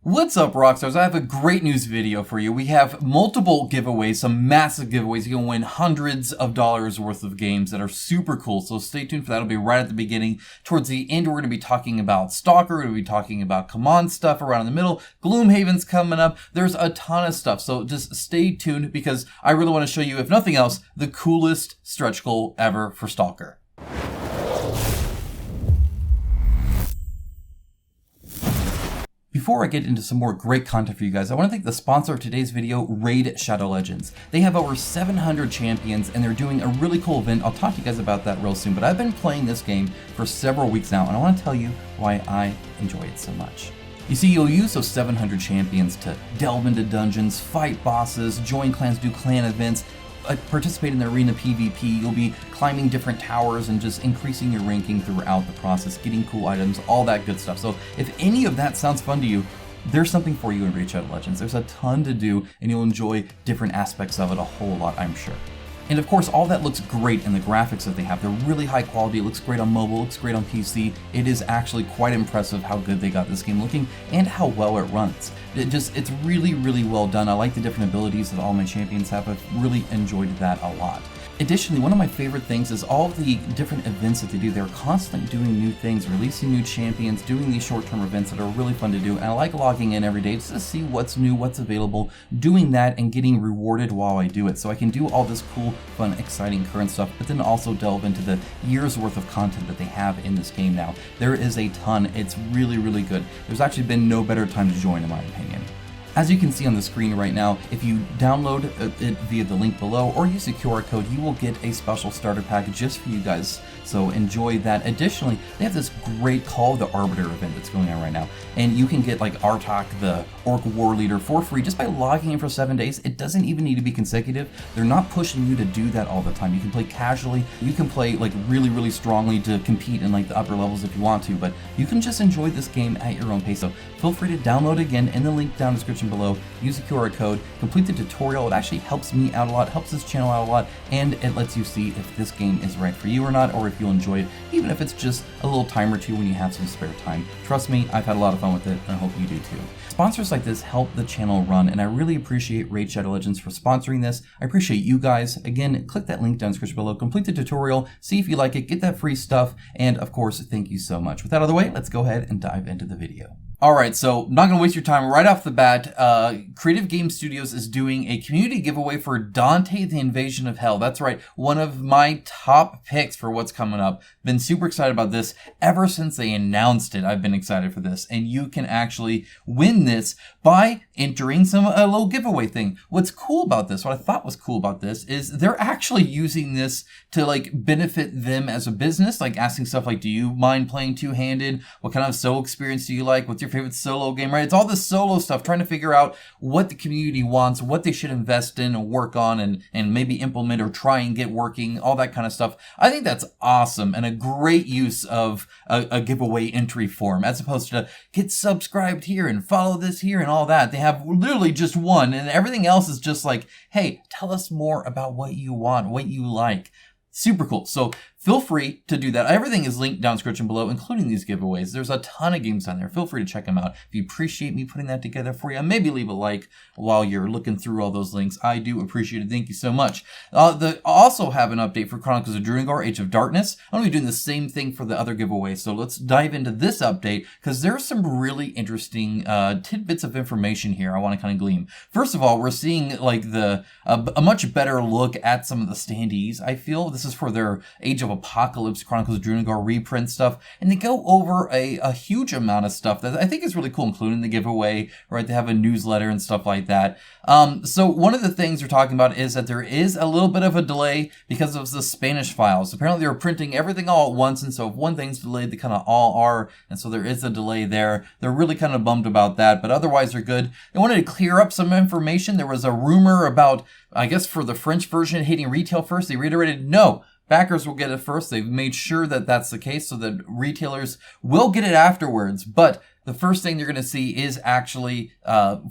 What's up, Rockstars? I have a great news video for you. We have multiple giveaways, some massive giveaways. You can win hundreds of dollars worth of games that are super cool, so stay tuned for that. It'll be right at the beginning. Towards the end, we're going to be talking about STALKER, we're going to be talking about CMON stuff around in the middle. Gloomhaven's coming up. There's a ton of stuff, so just stay tuned because I really want to show you, if nothing else, the coolest stretch goal ever for STALKER. Before I get into some more great content for you guys, I want to thank the sponsor of today's video, Raid Shadow Legends. They have over 700 champions and they're doing a really cool event. I'll talk to you guys about that real soon, but I've been playing this game for several weeks now and I want to tell you why I enjoy it so much. You see, you'll use those 700 champions to delve into dungeons, fight bosses, join clans, do clan events, participate in the arena PvP. You'll be climbing different towers and just increasing your ranking throughout the process, getting cool items, all that good stuff. So if any of that sounds fun to you, there's something for you in Raid Shadow Legends. There's a ton to do and you'll enjoy different aspects of it a whole lot, I'm sure. And of course, all that looks great in the graphics that they have. They're really high quality. It looks great on mobile, looks great on PC. It is actually quite impressive how good they got this game looking and how well it runs. It's really, really well done. I like the different abilities that all my champions have. I've really enjoyed that a lot. Additionally, one of my favorite things is all of the different events that they do. They're constantly doing new things, releasing new champions, doing these short-term events that are really fun to do. And I like logging in every day just to see what's new, what's available, doing that and getting rewarded while I do it. So I can do all this cool, fun, exciting current stuff, but then also delve into the years worth of content that they have in this game now. There is a ton. It's really, really good. There's actually been no better time to join, in my opinion. As you can see on the screen right now, if you download it via the link below or use the QR code, you will get a special starter pack just for you guys, so enjoy that. Additionally, they have this great Call of the Arbiter event that's going on right now, and you can get like Artok, the Orc War Leader, for free just by logging in for 7 days. It doesn't even need to be consecutive. They're not pushing you to do that all the time. You can play casually, you can play like really, really strongly to compete in like the upper levels if you want to, but you can just enjoy this game at your own pace. So feel free to download again in the link down in the description below, use the QR code, complete the tutorial. It actually helps me out a lot, helps this channel out a lot, and it lets you see if this game is right for you or not, or if you'll enjoy it, even if it's just a little time or two when you have some spare time. Trust me, I've had a lot of fun with it, and I hope you do too. Sponsors like this help the channel run, and I really appreciate Raid Shadow Legends for sponsoring this. I appreciate you guys. Again, click that link down in the description below, complete the tutorial, see if you like it, get that free stuff, and of course, thank you so much. With that out of the way, let's go ahead and dive into the video. Alright, so not going to waste your time right off the bat. Creative Game Studios is doing a community giveaway for Dante, the Invasion of Hell. That's right, one of my top picks for what's coming up. Been super excited about this ever since they announced it. I've been excited for this, and you can actually win this by entering a little giveaway thing. What's cool about this, what I thought was cool about this, is they're actually using this to like benefit them as a business, like asking stuff like, do you mind playing two-handed? What kind of solo experience do you like? What's your favorite solo game, right? It's all this solo stuff, trying to figure out what the community wants, what they should invest in and work on and maybe implement or try and get working, all that kind of stuff. I think that's awesome and a great use of a giveaway entry form, as opposed to get subscribed here and follow this here and all that. They have literally just one, and everything else is just like, hey, tell us more about what you want, what you like. Super cool. So feel free to do that. Everything is linked down in the description below, including these giveaways. There's a ton of games on there. Feel free to check them out. If you appreciate me putting that together for you, maybe leave a like while you're looking through all those links. I do appreciate it. Thank you so much. They also have an update for Chronicles of Drunagnor, Age of Darkness. I'm going to be doing the same thing for the other giveaways. So let's dive into this update because there's some really interesting tidbits of information here I want to kind of glean. First of all, we're seeing like a much better look at some of the standees. I feel this is for their Age of Apocalypse, Chronicles of Drunagnor reprint stuff, and they go over a huge amount of stuff that I think is really cool, including the giveaway, right? They have a newsletter and stuff like that. So one of the things they're talking about is that there is a little bit of a delay because of the Spanish files. Apparently they were printing everything all at once, and so if one thing's delayed, they kind of all are, and so there is a delay there. They're really kind of bummed about that, but otherwise they're good. They wanted to clear up some information. There was a rumor about, I guess for the French version, hitting retail first. They reiterated, no, backers will get it first. They've made sure that that's the case so that retailers will get it afterwards. But the first thing you're going to see is actually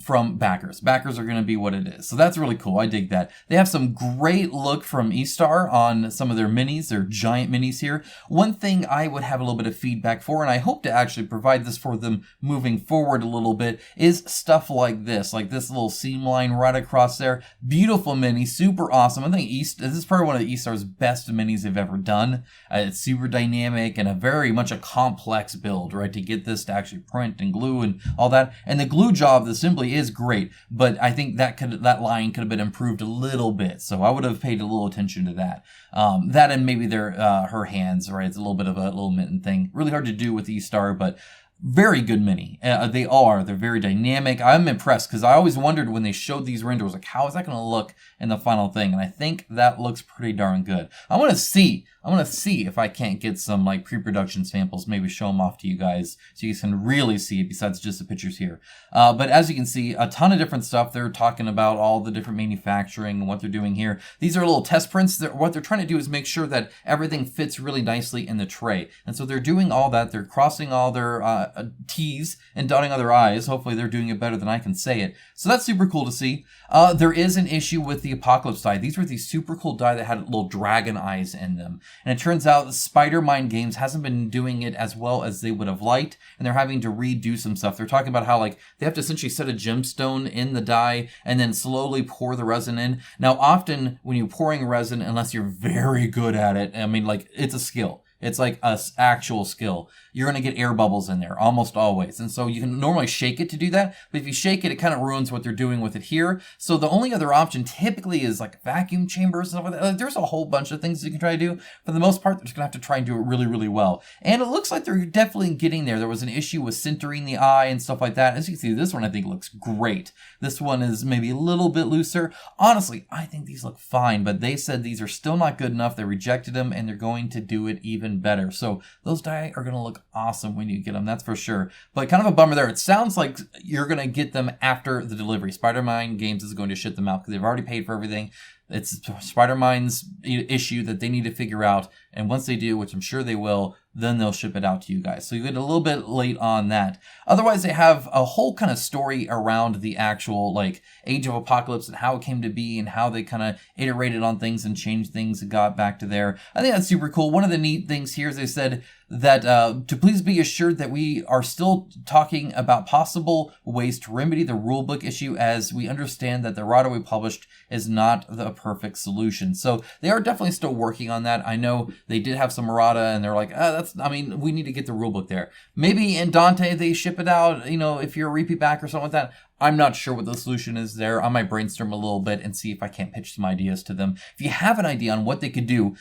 from backers. Backers are going to be what it is. So that's really cool. I dig that. They have some great look from eStar on some of their minis, their giant minis here. One thing I would have a little bit of feedback for, and I hope to actually provide this for them moving forward a little bit, is stuff like this little seam line right across there. Beautiful mini, super awesome. I think this is probably one of eStar's best minis they've ever done. It's super dynamic and a very much a complex build, right, to get this to actually print and glue and all that. And the glue job, the assembly is great, but I think that line could have been improved a little bit. So I would have paid a little attention to that. That and maybe her hands, right? It's a little bit of a little mitten thing. Really hard to do with eStar, but very good mini. They're very dynamic. I'm impressed because I always wondered when they showed these renders, like, how is that going to look in the final thing? And I think that looks pretty darn good. I want to see if I can't get some like pre-production samples, maybe show them off to you guys so you can really see it besides just the pictures here. But as you can see, a ton of different stuff. They're talking about all the different manufacturing and what they're doing here. These are little test prints. What they're trying to do is make sure that everything fits really nicely in the tray. And so they're doing all that. They're crossing all their T's and dotting all their I's. Hopefully they're doing it better than I can say it. So that's super cool to see. There is an issue with the Apocalypse die. These were these super cool die that had little dragon eyes in them. And it turns out Spider-Mind Games hasn't been doing it as well as they would have liked, and they're having to redo some stuff. They're talking about how like they have to essentially set a gemstone in the die and then slowly pour the resin in. Now, often when you're pouring resin, unless you're very good at it, I mean, like, it's a skill. It's like an actual skill. You're going to get air bubbles in there almost always. And so you can normally shake it to do that. But if you shake it, it kind of ruins what they're doing with it here. So the only other option typically is like vacuum chambers and stuff like that. There's a whole bunch of things you can try to do. For the most part, they're just going to have to try and do it really, really well. And it looks like they're definitely getting there. There was an issue with centering the eye and stuff like that. As you can see, this one I think looks great. This one is maybe a little bit looser. Honestly, I think these look fine, but they said these are still not good enough. They rejected them and they're going to do it even better. So those die are going to look awesome when you get them, that's for sure. But kind of a bummer there. It sounds like you're going to get them after the delivery. Spider-Man Games is going to ship them out because they've already paid for everything. It's Spider-Man's issue that they need to figure out. And once they do, which I'm sure they will, then they'll ship it out to you guys. So you get a little bit late on that. Otherwise, they have a whole kind of story around the actual like Age of Apocalypse and how it came to be and how they kind of iterated on things and changed things and got back to there. I think that's super cool. One of the neat things here is they said that to please be assured that we are still talking about possible ways to remedy the rulebook issue, as we understand that the errata we published is not the perfect solution. So they are definitely still working on that. I know they did have some errata and they're like, we need to get the rulebook there. Maybe in Dante they ship it out, if you're a repeat back or something like that. I'm not sure what the solution is there. I might brainstorm a little bit and see if I can't pitch some ideas to them. If you have an idea on what they could do,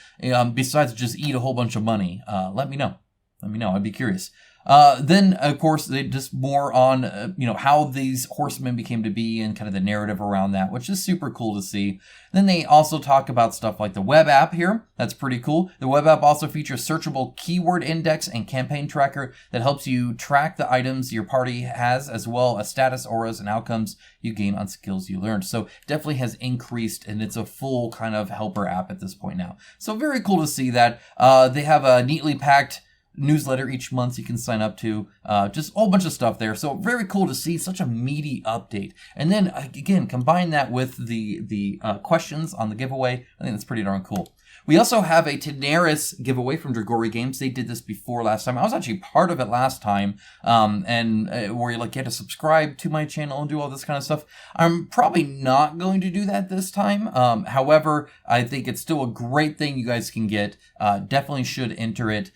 besides just eat a whole bunch of money, let me know. I'd be curious. Then, of course, they just more on, how these horsemen became to be and kind of the narrative around that, which is super cool to see. Then they also talk about stuff like the web app here. That's pretty cool. The web app also features searchable keyword index and campaign tracker that helps you track the items your party has, as well as status, auras, and outcomes you gain on skills you learned. So definitely has increased, and it's a full kind of helper app at this point now. So very cool to see that. They have a neatly packed newsletter each month you can sign up to, just a whole bunch of stuff there. So very cool to see such a meaty update. And then again, combine that with the questions on the giveaway. I think that's pretty darn cool. We also have a Tanares giveaway from Dragori Games. They did this before last time. I was actually part of it last time, where you get to subscribe to my channel and do all this kind of stuff. I'm probably not going to do that this time. However, I think it's still a great thing you guys can get. Definitely should enter it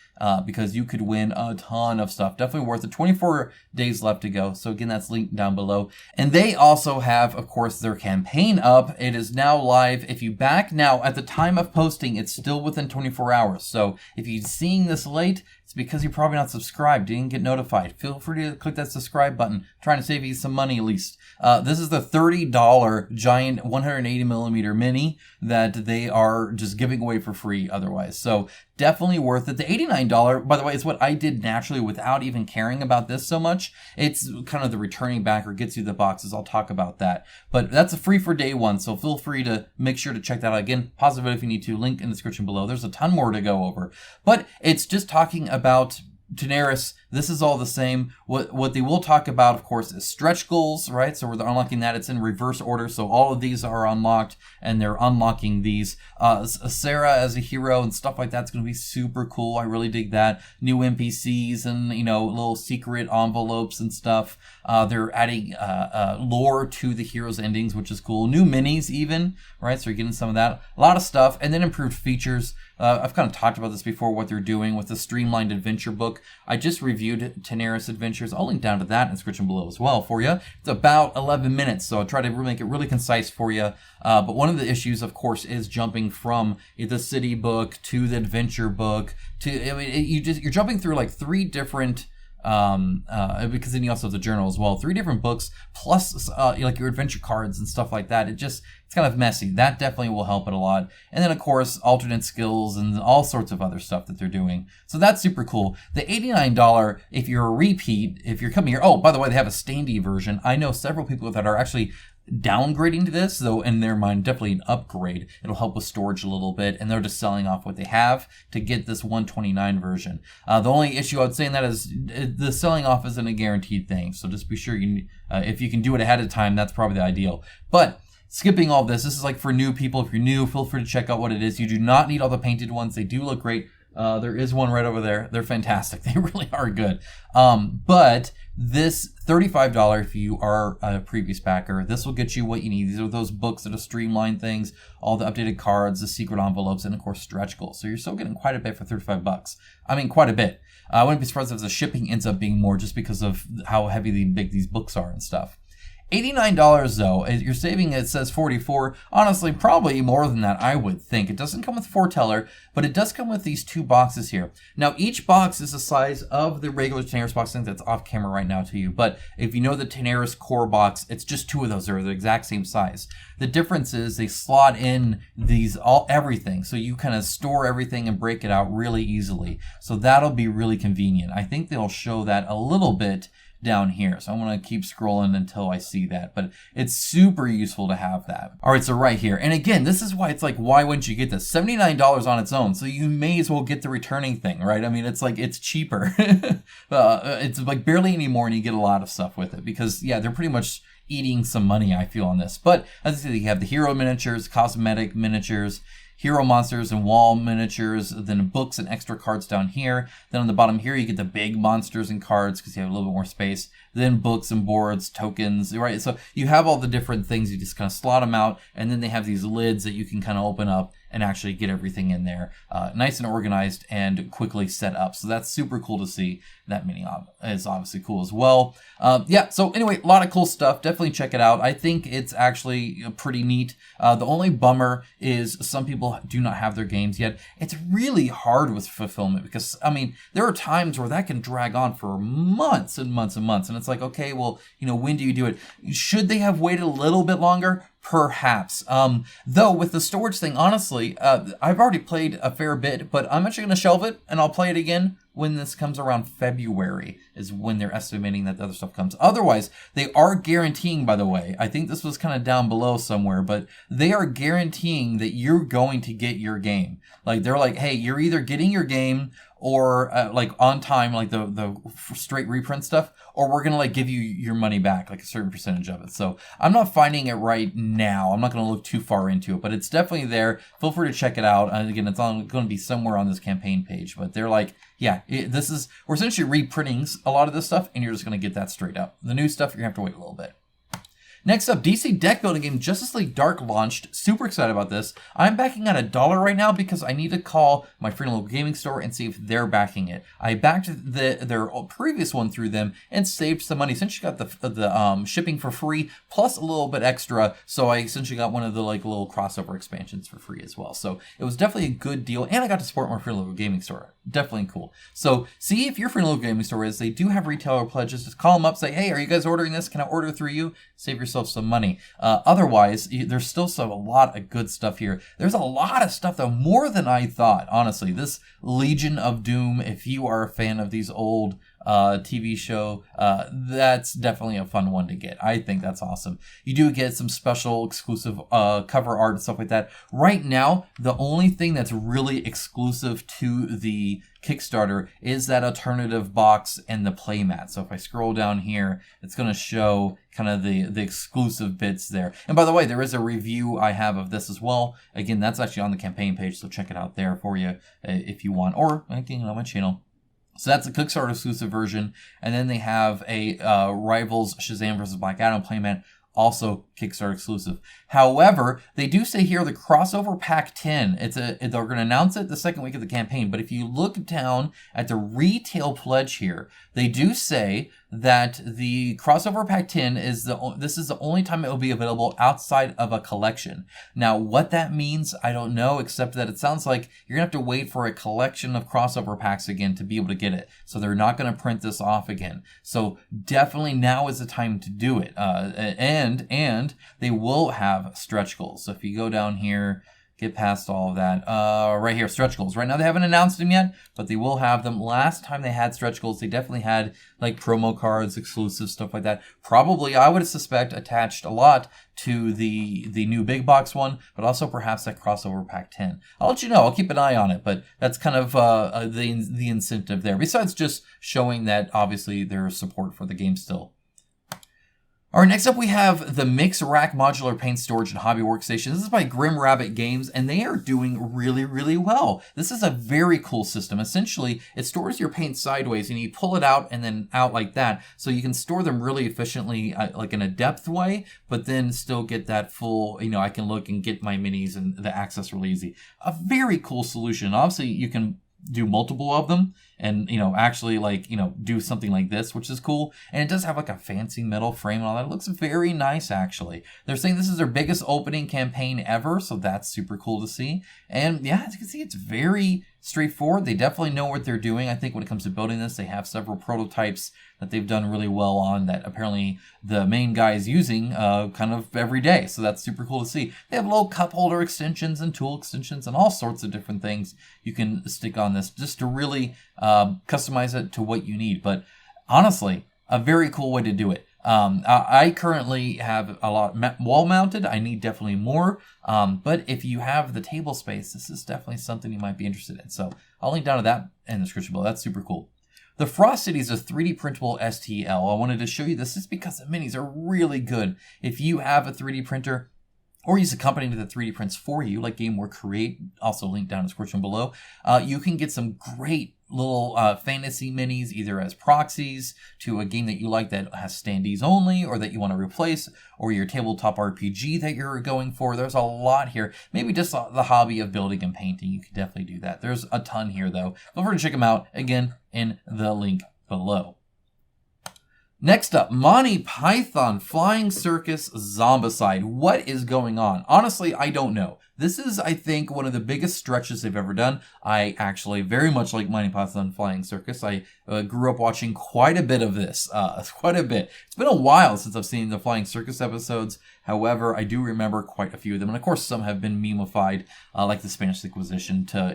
because you could win a ton of stuff. Definitely worth it. 24 days left to go. So again, that's linked down below. And they also have, of course, their campaign up. It is now live. If you back now, at the time of posting, it's still within 24 hours. So if you're seeing this late, it's because you're probably not subscribed, didn't get notified. Feel free to click that subscribe button. I'm trying to save you some money at least. This is the $30 giant 180mm mini that they are just giving away for free otherwise. So definitely worth it. The $89, by the way, is what I did naturally without even caring about this so much. It's kind of the returning backer gets you the boxes. I'll talk about that. But that's free for day one, so feel free to make sure to check that out. Again, pause the video if you need to. Link in the description below. There's a ton more to go over. But it's just talking about Tanares. This is all the same. What they will talk about, of course, is stretch goals, right? So we're unlocking that. It's in reverse order. So all of these are unlocked, and they're unlocking these. Sarah as a hero and stuff like that's going to be super cool. I really dig that. New NPCs and, little secret envelopes and stuff. They're adding lore to the heroes' endings, which is cool. New minis even, right? So you're getting some of that. A lot of stuff. And then improved features. I've kind of talked about this before, what they're doing with the streamlined adventure book. I just reviewed Tanares Adventures. I'll link down to that in the description below as well for you. It's about 11 minutes, so I'll try to make it really concise for you. But one of the issues, of course, is jumping from the city book to the adventure book to, you're jumping through like 3 different because then you also have the journal as well. 3 different books plus like your adventure cards and stuff like that. It's kind of messy. That definitely will help it a lot. And then of course alternate skills and all sorts of other stuff that they're doing. So that's super cool. The $89, if you're a repeat, if you're coming here. Oh, by the way, they have a standee version. I know several people that are actually downgrading to this, though in their mind definitely an upgrade. It'll help with storage a little bit, and they're just selling off what they have to get this 129 version. The only issue I would say in that is the selling off isn't a guaranteed thing, so just be sure if you can do it ahead of time, that's probably the ideal. But skipping all this is like for new people. If you're new, feel free to check out what it is. You do not need all the painted ones. They do look great. There is one right over there. They're fantastic. They really are good. But this $35, if you are a previous backer, this will get you what you need. These are those books that are streamlined things, all the updated cards, the secret envelopes, and of course stretch goals. So you're still getting quite a bit for $35. I mean, quite a bit. I wouldn't be surprised if the shipping ends up being more just because of how heavy and big these books are and stuff. $89 though, you're saving, it says $44. Honestly, probably more than that, I would think. It doesn't come with foreteller, but it does come with these 2 boxes here. Now, each box is the size of the regular Tanares box. I think that's off camera right now to you. But if you know the Tanares core box, it's just 2 of those. They're the exact same size. The difference is they slot in everything. So you kind of store everything and break it out really easily. So that'll be really convenient. I think they'll show that a little bit down here. So I'm going to keep scrolling until I see that, but it's super useful to have that. All right, so right here. And again, this is why it's like, why wouldn't you get this? $79 on its own. So you may as well get the returning thing, right? I mean, it's like, it's cheaper. It's like barely any more and you get a lot of stuff with it because yeah, they're pretty much eating some money, I feel, on this. But as I said, you have the hero miniatures, cosmetic miniatures, hero monsters and wall miniatures, then books and extra cards down here. Then on the bottom here, you get the big monsters and cards because you have a little bit more space. Then books and boards, tokens, right? So you have all the different things. You just kind of slot them out, and then they have these lids that you can kind of open up and actually get everything in there. Nice and organized and quickly set up. So that's super cool to see. That mini is obviously cool as well. Yeah, so anyway, a lot of cool stuff. Definitely check it out. I think it's actually pretty neat. The only bummer is some people do not have their games yet. It's really hard with fulfillment because, I mean, there are times where that can drag on for months and months and months. And it's like, okay, well, when do you do it? Should they have waited a little bit longer? Perhaps. Though with the storage thing, honestly, I've already played a fair bit, but I'm actually going to shelve it and I'll play it again when this comes around February is when they're estimating that the other stuff comes. Otherwise, they are guaranteeing, by the way, I think this was kind of down below somewhere, but they are guaranteeing that you're going to get your game. Like, they're like, hey, you're either getting your game or like on time, like the straight reprint stuff, or we're going to like give you your money back, like a certain percentage of it. So I'm not finding it right now. I'm not going to look too far into it, but it's definitely there. Feel free to check it out. And again, it's going to be somewhere on this campaign page, but they're like, yeah, we're essentially reprinting a lot of this stuff, and you're just going to get that straight up. The new stuff, you're going to have to wait a little bit. Next up, DC deck building game Justice League Dark launched. Super excited about this. I'm backing at $1 right now because I need to call my free and local gaming store and see if they're backing it. I backed their previous one through them and saved some money. Essentially got the shipping for free plus a little bit extra. So I essentially got one of the like little crossover expansions for free as well. So it was definitely a good deal, and I got to support my free and local gaming store. Definitely cool. So see if your free and local gaming store is. They do have retailer pledges. Just call them up, say, hey, are you guys ordering this? Can I order through you? Save yourself some money. Otherwise, there's still a lot of good stuff here. There's a lot of stuff, though, more than I thought, honestly. This Legion of Doom, if you are a fan of these old TV show, that's definitely a fun one to get. I think that's awesome. You do get some special exclusive cover art and stuff like that. Right now, the only thing that's really exclusive to the Kickstarter is that alternative box and the playmat. So if I scroll down here, it's going to show kind of the exclusive bits there. And by the way, there is a review I have of this as well. Again, that's actually on the campaign page, so check it out there for you if you want, or again on my channel. So that's the Kickstarter exclusive version. And then they have a Rivals Shazam vs. Black Adam playmat, also Kickstarter exclusive. However, they do say here the crossover pack 10. They're going to announce it the second week of the campaign. But if you look down at the retail pledge here, they do say that the crossover pack 10 this is the only time it will be available outside of a collection. Now, what that means, I don't know, except that it sounds like you're gonna have to wait for a collection of crossover packs again to be able to get it. So they're not gonna print this off again. So definitely now is the time to do it. And they will have stretch goals. So if you go down here, get past all of that. Right here, stretch goals. Right now they haven't announced them yet, but they will have them. Last time they had stretch goals, they definitely had like promo cards, exclusive stuff like that. Probably, I would suspect, attached a lot to the new big box one, but also perhaps that crossover pack 10. I'll let you know. I'll keep an eye on it, but that's kind of the incentive there. Besides just showing that obviously there's support for the game still. All right, next up we have the MIXRACK Modular Paint Storage and Hobby Workstation. This is by Grim Rabbit Games, and they are doing really, really well. This is a very cool system. Essentially, it stores your paint sideways, and you pull it out and then out like that, so you can store them really efficiently, like in a depth way, but then still get that full, I can look and get my minis and the access really easy. A very cool solution. Obviously, you can do multiple of them and, actually do something like this, which is cool. And it does have like a fancy metal frame and all that. It looks very nice, actually. They're saying this is their biggest opening campaign ever, so that's super cool to see. And yeah, as you can see, it's very straightforward. They definitely know what they're doing. I think when it comes to building this, they have several prototypes that they've done really well on that apparently the main guy is using kind of every day. So that's super cool to see. They have little cup holder extensions and tool extensions and all sorts of different things you can stick on this just to really customize it to what you need. But honestly, a very cool way to do it. I currently have a lot wall mounted. I need definitely more. But if you have the table space, this is definitely something you might be interested in. So I'll link down to that in the description below. That's super cool. The Frost City is a 3D printable STL. I wanted to show you this just because the minis are really good. If you have a 3D printer, or use a company that 3D prints for you, like Game War Create, also linked down in the description below, you can get some great little fantasy minis, either as proxies to a game that you like that has standees only, or that you want to replace, or your tabletop RPG that you're going for. There's a lot here. Maybe just the hobby of building and painting. You can definitely do that. There's a ton here, though. Go over and check them out, again, in the link below. Next up, Monty Python Flying Circus Zombicide. What is going on? Honestly, I don't know. This is, I think, one of the biggest stretches they've ever done. I actually very much like Monty Python Flying Circus. I grew up watching quite a bit of this, quite a bit. It's been a while since I've seen the Flying Circus episodes. However, I do remember quite a few of them. And of course, some have been memeified, like the Spanish Inquisition to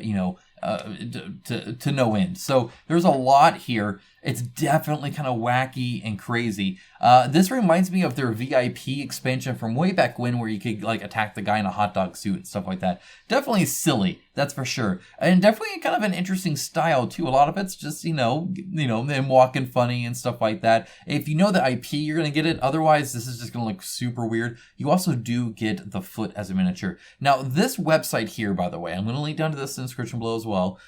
no end. So there's a lot here. It's definitely kind of wacky and crazy. This reminds me of their VIP expansion from way back when, where you could like attack the guy in a hot dog suit and stuff like that. Definitely silly, that's for sure. And definitely kind of an interesting style too. A lot of it's just, them walking funny and stuff like that. If you know the IP, you're going to get it. Otherwise, this is just going to look super weird. You also do get the foot as a miniature. Now, this website here, by the way, I'm going to link down to this in the description below as well,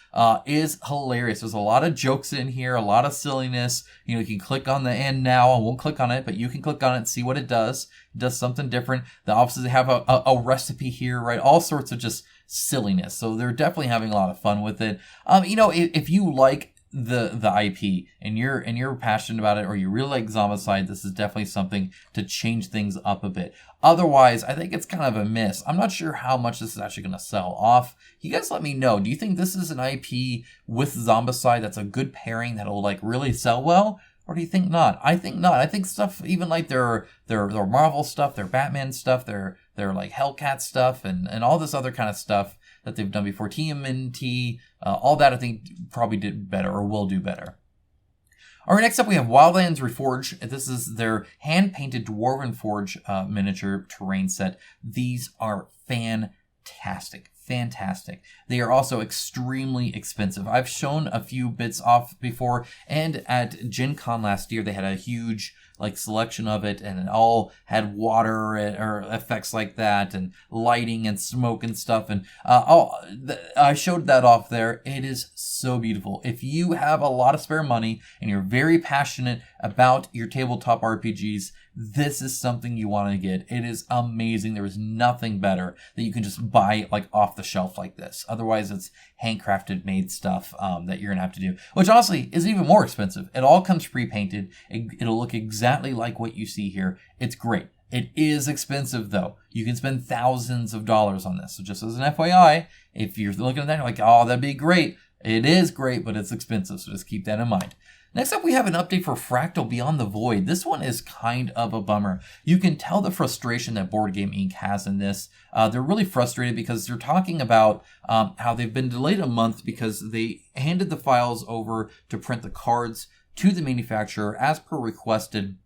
is hilarious. There's a lot of jokes in here, a lot of silliness. You can click on the "and now." I won't click on it, but you can click on it and see what it does. It does something different. The offices have a recipe here, right? All sorts of just silliness. So they're definitely having a lot of fun with it. If you like the IP and you're passionate about it, or you really like Zombicide, this is definitely something to change things up a bit. Otherwise, I think it's kind of a miss. I'm not sure how much this is actually going to sell off. You guys let me know. Do you think this is an IP with Zombicide that's a good pairing that'll like really sell well? Or do you think not? I think not. I think stuff, even like their Marvel stuff, their Batman stuff, their like Hellcat stuff, and all this other kind of stuff that they've done before, TMNT, all that I think probably did better or will do better. All right, next up we have Wildlands Reforged. This is their hand-painted Dwarven Forge miniature terrain set. These are fantastic. They are also extremely expensive. I've shown a few bits off before, and at Gen Con last year they had a huge selection of it, and it all had water or effects like that, and lighting and smoke and stuff, and I showed that off there. It is so beautiful. If you have a lot of spare money and you're very passionate about your tabletop RPGs, this is something you want to get. It is amazing. There is nothing better that you can just buy off the shelf like this. Otherwise, it's handcrafted made stuff that you're gonna have to do, which honestly is even more expensive. It all comes pre-painted. It'll look exactly like what you see here. It's great. It is expensive though. You can spend thousands of dollars on this. So just as an FYI, if you're looking at that, you're like, oh, that'd be great. It is great, but it's expensive. So just keep that in mind. Next up, we have an update for Fractal Beyond the Void. This one is kind of a bummer. You can tell the frustration that Board Game Inc. has in this. They're really frustrated because they're talking about how they've been delayed a month because they handed the files over to print the cards to the manufacturer as per requested.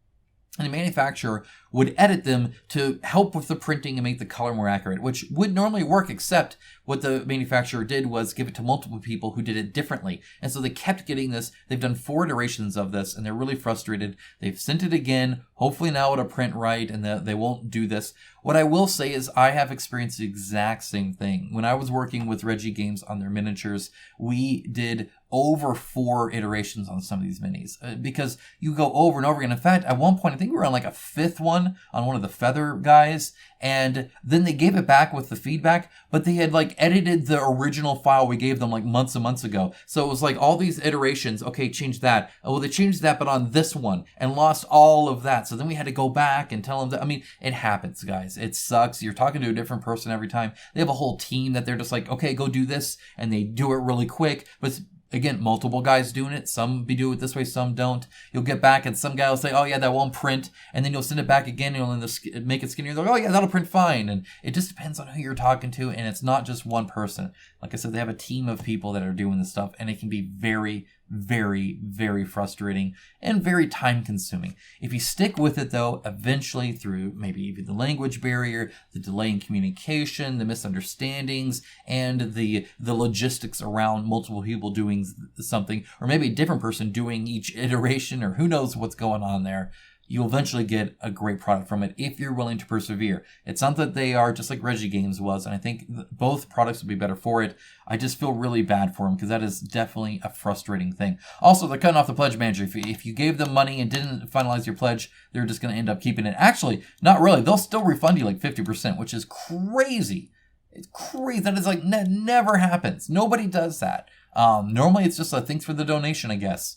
And the manufacturer would edit them to help with the printing and make the color more accurate, which would normally work, except what the manufacturer did was give it to multiple people who did it differently. And so they kept getting this. They've done 4 iterations of this, and they're really frustrated. They've sent it again. Hopefully now it'll print right, and they won't do this. What I will say is I have experienced the exact same thing. When I was working with Reggie Games on their miniatures, we did over 4 iterations on some of these minis because you go over and over again. In fact, at one point, I think we were on a 5th one on one of the feather guys, and then they gave it back with the feedback, but they had edited the original file we gave them months and months ago. So it was all these iterations. Okay, change that. Oh, well, they changed that, but on this one, and lost all of that. So then we had to go back and tell them that. I mean, it happens, guys. It sucks. You're talking to a different person every time. They have a whole team that they're just okay, go do this, and they do it really quick. But again, multiple guys doing it. Some do it this way, some don't. You'll get back and some guy will say, oh yeah, that won't print. And then you'll send it back again and you'll make it skinnier. They're like, oh yeah, that'll print fine. And it just depends on who you're talking to. And it's not just one person. Like I said, they have a team of people that are doing this stuff, and it can be very, very, very frustrating and very time consuming. If you stick with it though, eventually through maybe even the language barrier, the delay in communication, the misunderstandings, and the logistics around multiple people doing something, or maybe a different person doing each iteration, or who knows what's going on there, you'll eventually get a great product from it if you're willing to persevere. It's not that they are just like Reggie Games was, and I think both products would be better for it. I just feel really bad for them because that is definitely a frustrating thing. Also, they're cutting off the pledge manager. If you gave them money and didn't finalize your pledge, they're just going to end up keeping it. Actually, not really. They'll still refund you 50%, which is crazy. It's crazy. That is never happens. Nobody does that. Normally, it's just a thanks for the donation, I guess.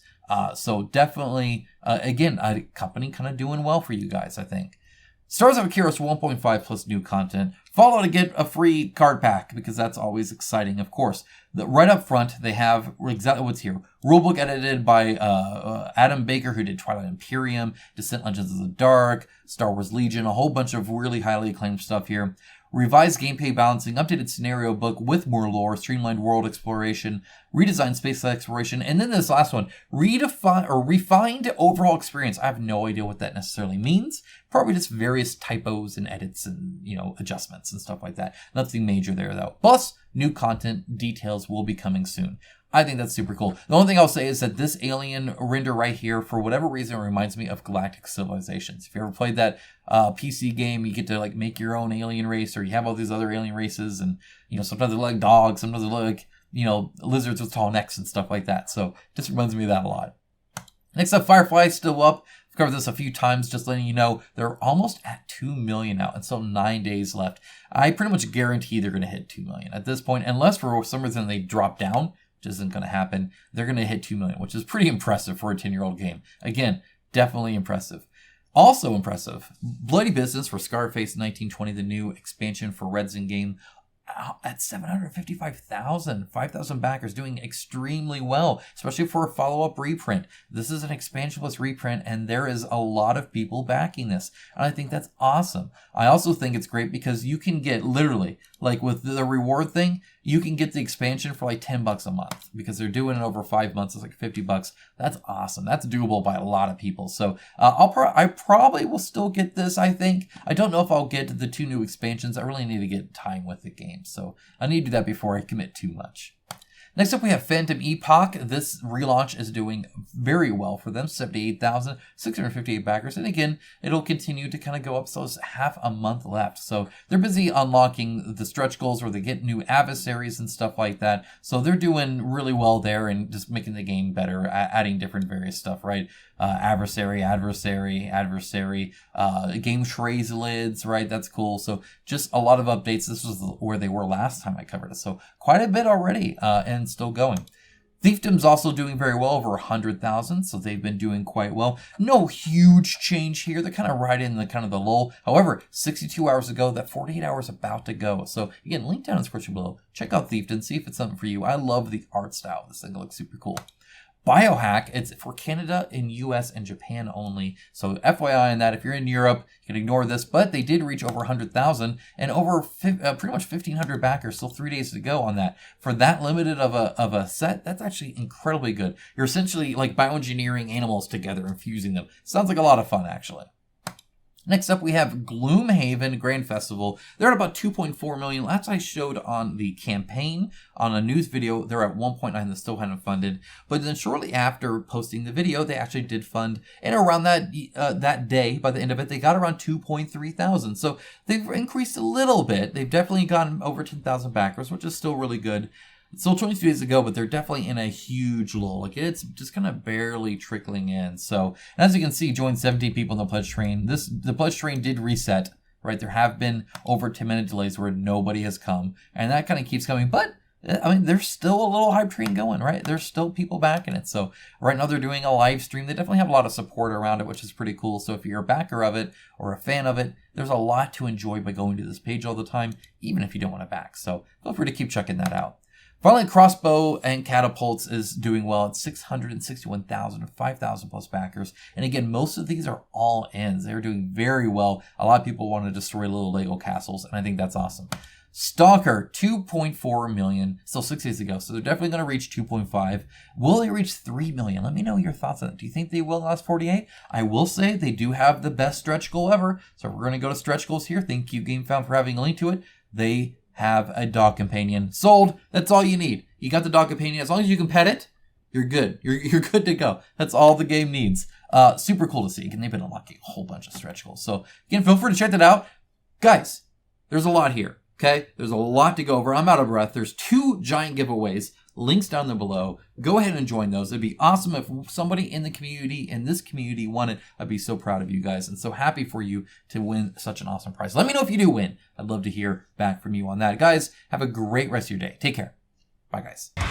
So definitely, again, a company kind of doing well for you guys, I think. Stars of Akarios 1.5 plus new content. Follow to get a free card pack, because that's always exciting, of course. Right up front, they have exactly what's here. Rulebook edited by Adam Baker, who did Twilight Imperium, Descent Legends of the Dark, Star Wars Legion, a whole bunch of really highly acclaimed stuff here. Revised gameplay balancing, updated scenario book with more lore, streamlined world exploration, redesigned space exploration, and then this last one, refined overall experience. I have no idea what that necessarily means. Probably just various typos and edits and, adjustments and stuff like that. Nothing major there though. Plus, new content details will be coming soon. I think that's super cool. The only thing I'll say is that this alien render right here, for whatever reason, reminds me of Galactic Civilizations. If you ever played that PC game, you get to make your own alien race, or you have all these other alien races, and sometimes they look like dogs, sometimes they look like lizards with tall necks and stuff like that. So it just reminds me of that a lot. Next up, Firefly is still up. I've covered this a few times, just letting you know they're almost at 2 million now, and still 9 days left. I pretty much guarantee they're going to hit 2 million at this point, unless for some reason they drop down, which isn't going to happen. They're going to hit 2 million, which is pretty impressive for a 10-year-old game. Again, definitely impressive. Also impressive, Bloody Business for Scarface 1920, the new expansion for Reds in game, at 755,000, 5,000 backers, doing extremely well, especially for a follow-up reprint. This is an expansion plus reprint, and there is a lot of people backing this, and I think that's awesome. I also think it's great because you can get literally, with the reward thing, you can get the expansion for like $10 a month because they're doing it over 5 months. It's like $50. That's awesome. That's doable by a lot of people. So I probably will still get this, I think. I don't know if I'll get the 2 new expansions. I really need to get time with the game. So I need to do that before I commit too much. Next up, we have Phantom Epoch. This relaunch is doing very well for them, 78,658 backers. And again, it'll continue to kind of go up, so it's half a month left. So they're busy unlocking the stretch goals where they get new adversaries and stuff like that. So they're doing really well there and just making the game better, adding different various stuff, right? Adversary, game trays lids, right? That's cool. So just a lot of updates. This was where they were last time I covered it. So quite a bit already, and still going. Thiefdom's also doing very well, over 100,000, so they've been doing quite well. No huge change here. They're kind of right in the kind of the lull. However, 62 hours ago, that 48 hours about to go. So again, link down in the description below. Check out Thiefdom, see if it's something for you. I love the art style. This thing looks super cool. Biohack, it's for Canada and US and Japan only. So FYI on that, if you're in Europe, you can ignore this, but they did reach over 100,000 and over pretty much 1,500 backers, still 3 days to go on that. For that limited of a set, that's actually incredibly good. You're essentially like bioengineering animals together and fusing them. Sounds like a lot of fun, actually. Next up, we have Gloomhaven Grand Festival. They're at about 2.4 million. Last I showed on the campaign on a news video, they're at 1.9. They still hadn't funded. But then shortly after posting the video, they actually did fund. And around that day, by the end of it, they got around 2.3 thousand. So they've increased a little bit. They've definitely gotten over 10,000 backers, which is still really good. It's still 22 days ago, but they're definitely in a huge lull. Like, it's just kind of barely trickling in. So, and as you can see, joined 17 people in the pledge train. The pledge train did reset, right? There have been over 10-minute delays where nobody has come, and that kind of keeps coming. But, I mean, there's still a little hype train going, right? There's still people backing it. So, right now they're doing a live stream. They definitely have a lot of support around it, which is pretty cool. So, if you're a backer of it or a fan of it, there's a lot to enjoy by going to this page all the time, even if you don't want to back. So, feel free to keep checking that out. Finally, Crossbow and Catapults is doing well at 661,000, 5,000 plus backers. And again, most of these are all ends. They're doing very well. A lot of people want to destroy little Lego castles, and I think that's awesome. STALKER, 2.4 million, still 6 days ago, so they're definitely going to reach 2.5. Will they reach 3 million? Let me know your thoughts on it. Do you think they will in the last 48? I will say they do have the best stretch goal ever, so we're going to go to stretch goals here. Thank you, GameFound, for having a link to it. They have a dog companion. Sold. That's all you need. You got the dog companion. As long as you can pet it, you're good. You're good to go. That's all the game needs. Super cool to see. Again, they've been unlocking a whole bunch of stretch goals. So again, feel free to check that out. Guys, there's a lot here. Okay? There's a lot to go over. I'm out of breath. There's 2 giant giveaways. Links down there below. Go ahead and join those. It'd be awesome if somebody in the community, in this community, won it. I'd be so proud of you guys and so happy for you to win such an awesome prize. Let me know if you do win. I'd love to hear back from you on that. Guys, have a great rest of your day. Take care. Bye, guys.